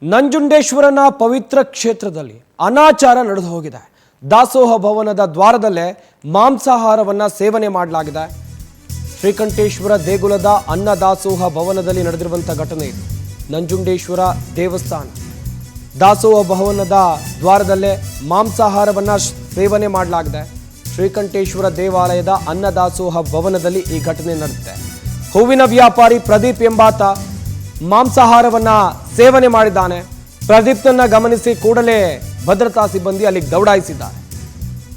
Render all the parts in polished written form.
ನಂಜುಂಡೇಶ್ವರನ ಪವಿತ್ರ ಕ್ಷೇತ್ರದಲ್ಲಿ ಅನಾಚಾರ ನಡೆದು ಹೋಗಿದೆ. ದಾಸೋಹ ಭವನದ ದ್ವಾರದಲ್ಲೇ ಮಾಂಸಾಹಾರವನ್ನು ಸೇವನೆ ಮಾಡಲಾಗಿದೆ. ಶ್ರೀಕಂಠೇಶ್ವರ ದೇಗುಲದ ಅನ್ನದಾಸೋಹ ಭವನದಲ್ಲಿ ನಡೆದಿರುವಂಥ ಘಟನೆ ಇದು. ನಂಜುಂಡೇಶ್ವರ ದೇವಸ್ಥಾನ ದಾಸೋಹ ಭವನದ ದ್ವಾರದಲ್ಲೇ ಮಾಂಸಾಹಾರವನ್ನು ಸೇವನೆ ಮಾಡಲಾಗಿದೆ. ಶ್ರೀಕಂಠೇಶ್ವರ ದೇವಾಲಯದ ಅನ್ನದಾಸೋಹ ಭವನದಲ್ಲಿ ಈ ಘಟನೆ ನಡೆದಿದೆ. ಹೂವಿನ ವ್ಯಾಪಾರಿ ಪ್ರದೀಪ್ ಎಂಬಾತ ಮಾಂಸಾಹಾರವನ್ನ ಸೇವನೆ ಮಾಡಿದ್ದಾನೆ. ಪ್ರದೀಪ್ನನ್ನ ಗಮನಿಸಿ ಕೂಡಲೇ ಭದ್ರತಾ ಸಿಬ್ಬಂದಿ ಅಲ್ಲಿಗೆ ದೌಡಾಯಿಸಿದ್ದಾರೆ.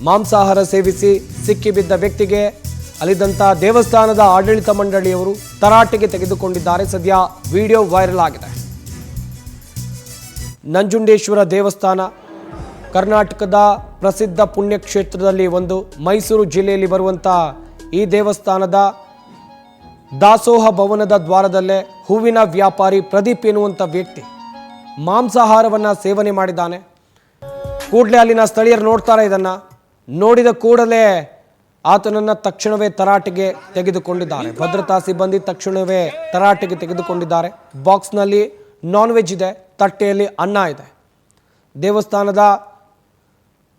ಮಾಂಸಾಹಾರ ಸೇವಿಸಿ ಸಿಕ್ಕಿಬಿದ್ದ ವ್ಯಕ್ತಿಗೆ ಅಲ್ಲಿದ್ದಂಥ ದೇವಸ್ಥಾನದ ಆಡಳಿತ ಮಂಡಳಿಯವರು ತರಾಟೆಗೆ ತೆಗೆದುಕೊಂಡಿದ್ದಾರೆ. ಸದ್ಯ ವಿಡಿಯೋ ವೈರಲ್ ಆಗಿದೆ. ನಂಜುಂಡೇಶ್ವರ ದೇವಸ್ಥಾನ ಕರ್ನಾಟಕದ ಪ್ರಸಿದ್ಧ ಪುಣ್ಯಕ್ಷೇತ್ರದಲ್ಲಿ ಒಂದು. ಮೈಸೂರು ಜಿಲ್ಲೆಯಲ್ಲಿ ಬರುವಂಥ ಈ ದೇವಸ್ಥಾನದ ದಾಸೋಹ ಭವನದ ದ್ವಾರದಲ್ಲೇ ಹೂವಿನ ವ್ಯಾಪಾರಿ ಪ್ರದೀಪ್ ಎನ್ನುವಂಥ ವ್ಯಕ್ತಿ ಮಾಂಸಾಹಾರವನ್ನು ಸೇವನೆ ಮಾಡಿದ್ದಾನೆ. ಕೂಡಲೇ ಅಲ್ಲಿನ ಸ್ಥಳೀಯರು ನೋಡ್ತಾರೆ. ಇದನ್ನು ನೋಡಿದ ಕೂಡಲೇ ಆತನನ್ನು ತಕ್ಷಣವೇ ತರಾಟೆಗೆ ತೆಗೆದುಕೊಂಡಿದ್ದಾರೆ. ಭದ್ರತಾ ಸಿಬ್ಬಂದಿ ತಕ್ಷಣವೇ ತರಾಟೆಗೆ ತೆಗೆದುಕೊಂಡಿದ್ದಾರೆ. ಬಾಕ್ಸ್ನಲ್ಲಿ ನಾನ್ ವೆಜ್ ಇದೆ, ತಟ್ಟೆಯಲ್ಲಿ ಅನ್ನ ಇದೆ. ದೇವಸ್ಥಾನದ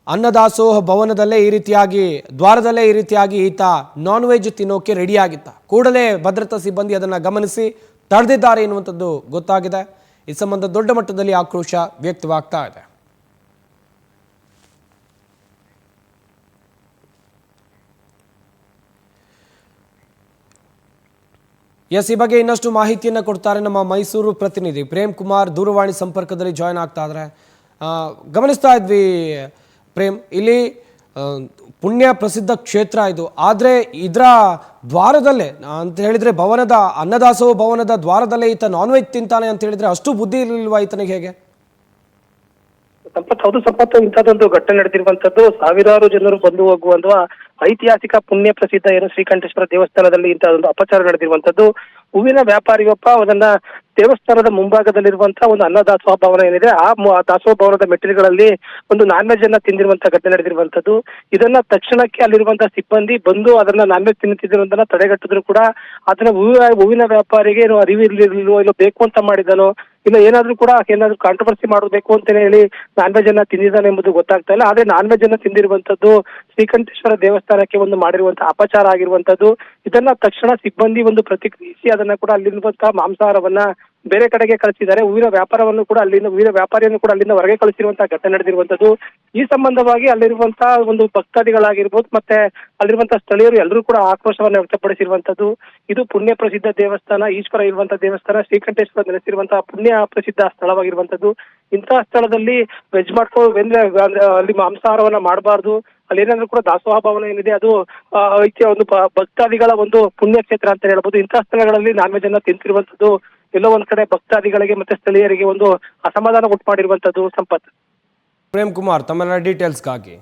ಅನ್ನದಾಸೋಹ ಭವನದಲ್ಲೇ ಈ ರೀತಿಯಾಗಿ ದ್ವಾರದಲ್ಲೇ ಈ ರೀತಿಯಾಗಿ ಈತ ನಾನ್ ವೆಜ್ ತಿನ್ನೋಕೆ ರೆಡಿಯಾಗಿದ್ದ. ಕೂಡಲೇ ಭದ್ರತಾ ಸಿಬ್ಬಂದಿ ಅದನ್ನು ಗಮನಿಸಿ ತಡೆದಿದ್ದಾರೆ ಎನ್ನುವಂಥದ್ದು ಗೊತ್ತಾಗಿದೆ. ಈ ಸಂಬಂಧ ದೊಡ್ಡ ಮಟ್ಟದಲ್ಲಿ ಆಕ್ರೋಶ ವ್ಯಕ್ತವಾಗ್ತಾ ಇದೆ. ಈ ಬಗ್ಗೆ ಇನ್ನಷ್ಟು ಮಾಹಿತಿಯನ್ನು ಕೊಡ್ತಾರೆ ನಮ್ಮ ಮೈಸೂರು ಪ್ರತಿನಿಧಿ ಪ್ರೇಮ್ ಕುಮಾರ್. ದೂರವಾಣಿ ಸಂಪರ್ಕದಲ್ಲಿ ಜಾಯ್ನ್ ಆಗ್ತಾ ಇದ್ದಾರೆ. ಗಮನಿಸ್ತಾ ಇದ್ವಿ ಪ್ರೇಮ್, ಇಲ್ಲಿ ಪುಣ್ಯ ಪ್ರಸಿದ್ಧ ಕ್ಷೇತ್ರ ಇದು. ಆದರೆ ಇದರ ದ್ವಾರದಲ್ಲೇ ಅಂತ ಹೇಳಿದ್ರೆ ಭವನದ ಅನ್ನದಾಸೋಹ ಭವನದ ದ್ವಾರದಲ್ಲೇ ಈತ ನಾನ್ ವೆಜ್ ತಿಂತಾನೆ ಅಂತ ಹೇಳಿದ್ರೆ ಅಷ್ಟು ಬುದ್ಧಿ ಇರಲಿಲ್ವಾ ಈತನಿಗೆ? ಹೇಗೆ ಹೌದು ಸಂಪತ್ತು, ಇಂಥದ್ದೊಂದು ಘಟನೆ ನಡೆದಿರುವಂತದ್ದು. ಸಾವಿರಾರು ಜನರು ಬಂದು ಹೋಗುವಂತಹ ಐತಿಹಾಸಿಕ ಪುಣ್ಯ ಪ್ರಸಿದ್ಧ ಏನು ಶ್ರೀಕಂಠೇಶ್ವರ ದೇವಸ್ಥಾನದಲ್ಲಿ ಇಂತಹದೊಂದು ಅಪಚಾರ ನಡೆದಿರುವಂತದ್ದು. ಹೂವಿನ ವ್ಯಾಪಾರಿಯೊಬ್ಬ ಅದನ್ನ ದೇವಸ್ಥಾನದ ಮುಂಭಾಗದಲ್ಲಿರುವಂತಹ ಒಂದು ಅನ್ನದಾಸೋಹ ಭವನ ಏನಿದೆ ಆ ದಾಸೋಹ ಭವನದ ಮೆಟ್ಟಿಲುಗಳಲ್ಲಿ ಒಂದು ನಾನ್ ವೆಜ್ ಅನ್ನ ತಿಂದಿರುವಂತಹ ಘಟನೆ ನಡೆದಿರುವಂತದ್ದು. ಇದನ್ನ ತಕ್ಷಣಕ್ಕೆ ಅಲ್ಲಿರುವಂತಹ ಸಿಬ್ಬಂದಿ ಬಂದು ಅದನ್ನ ನಾನ್ ವೆಜ್ ತಿನ್ನುತ್ತಿದ್ದನ್ನು ತಡೆಗಟ್ಟಿದ್ರು ಕೂಡ ಅದನ್ನ ಹೂವಿನ ವ್ಯಾಪಾರಿಗೆ ಏನು ಅರಿವು ಇರಲಿಲ್ವೋ, ಇಲ್ಲ ಬೇಕು ಅಂತ ಮಾಡಿದನೋ, ಇಲ್ಲ ಏನಾದ್ರೂ ಕಾಂಟ್ರವರ್ಸಿ ಮಾಡಬೇಕು ಅಂತ ಹೇಳಿ ನಾನ್ ವೆಜ್ ಅನ್ನ ತಿಂದಿದ್ದಾನೆ ಎಂಬುದು ಗೊತ್ತಾಗ್ತಾ ಇಲ್ಲ. ಆದ್ರೆ ನಾನ್ ವೆಜ್ ಅನ್ನ ತಿಂದಿರುವಂತದ್ದು ಶ್ರೀಕಂಠೇಶ್ವರ ದೇವಸ್ಥಾನಕ್ಕೆ ಒಂದು ಮಾಡಿರುವಂತಹ ಅಪಚಾರ ಆಗಿರುವಂತದ್ದು. ಇದನ್ನ ತಕ್ಷಣ ಸಿಬ್ಬಂದಿ ಒಂದು ಪ್ರತಿಕ್ರಿಯಿಸಿ ಅದನ್ನ ಕೂಡ ಅಲ್ಲಿರುವಂತಹ ಮಾಂಸಾಹಾರವನ್ನ ಬೇರೆ ಕಡೆಗೆ ಕಳಿಸಿದ್ದಾರೆ. ಹೂವಿನ ವ್ಯಾಪಾರವನ್ನು ಕೂಡ ಹೂವಿನ ವ್ಯಾಪಾರಿಯನ್ನು ಕೂಡ ಅಲ್ಲಿಂದ ಹೊರಗೆ ಕಳಿಸಿರುವಂತಹ ಘಟನೆ ನಡೆದಿರುವಂತದ್ದು. ಈ ಸಂಬಂಧವಾಗಿ ಅಲ್ಲಿರುವಂತಹ ಒಂದು ಭಕ್ತಾದಿಗಳಾಗಿರ್ಬೋದು ಮತ್ತೆ ಅಲ್ಲಿರುವಂತಹ ಸ್ಥಳೀಯರು ಎಲ್ಲರೂ ಕೂಡ ಆಕ್ರೋಶವನ್ನು ವ್ಯಕ್ತಪಡಿಸಿರುವಂತದ್ದು. ಇದು ಪುಣ್ಯ ಪ್ರಸಿದ್ಧ ದೇವಸ್ಥಾನ, ಈಶ್ವರ ಇರುವಂತಹ ದೇವಸ್ಥಾನ, ಶ್ರೀಕಂಠೇಶ್ವರ ನೆಲೆಸಿರುವಂತಹ ಪುಣ್ಯ ಪ್ರಸಿದ್ಧ ಸ್ಥಳವಾಗಿರುವಂತದ್ದು. ಇಂತಹ ಸ್ಥಳದಲ್ಲಿ ವೆಜ್ ಅಲ್ಲಿ ಮಾಂಸಾಹಾರವನ್ನ ಮಾಡಬಾರ್ದು. ಅಲ್ಲಿ ಏನಾದ್ರೂ ಕೂಡ ದಾಸೋಹ ಭವನ ಏನಿದೆ ಅದು ಒಂದು ಭಕ್ತಾದಿಗಳ ಒಂದು ಪುಣ್ಯ ಕ್ಷೇತ್ರ ಅಂತ ಹೇಳ್ಬೋದು. ಇಂತಹ ಸ್ಥಳಗಳಲ್ಲಿ ನಾನ್ ವೆಜ್ ಅನ್ನ ತಿಂತಿರುವಂತದ್ದು ಎಲ್ಲೋ ಒಂದ್ ಕಡೆ ಭಕ್ತಾದಿಗಳಿಗೆ ಮತ್ತೆ ಸ್ಥಳೀಯರಿಗೆ ಒಂದು ಅಸಮಾಧಾನ ಉಂಟು ಮಾಡಿರುವಂತದ್ದು. ಸಂಪತ್. ಪ್ರೇಮ್ ಕುಮಾರ್, ತಮ್ಮೆಲ್ಲ ಡೀಟೇಲ್ಸ್ಗಾಗಿ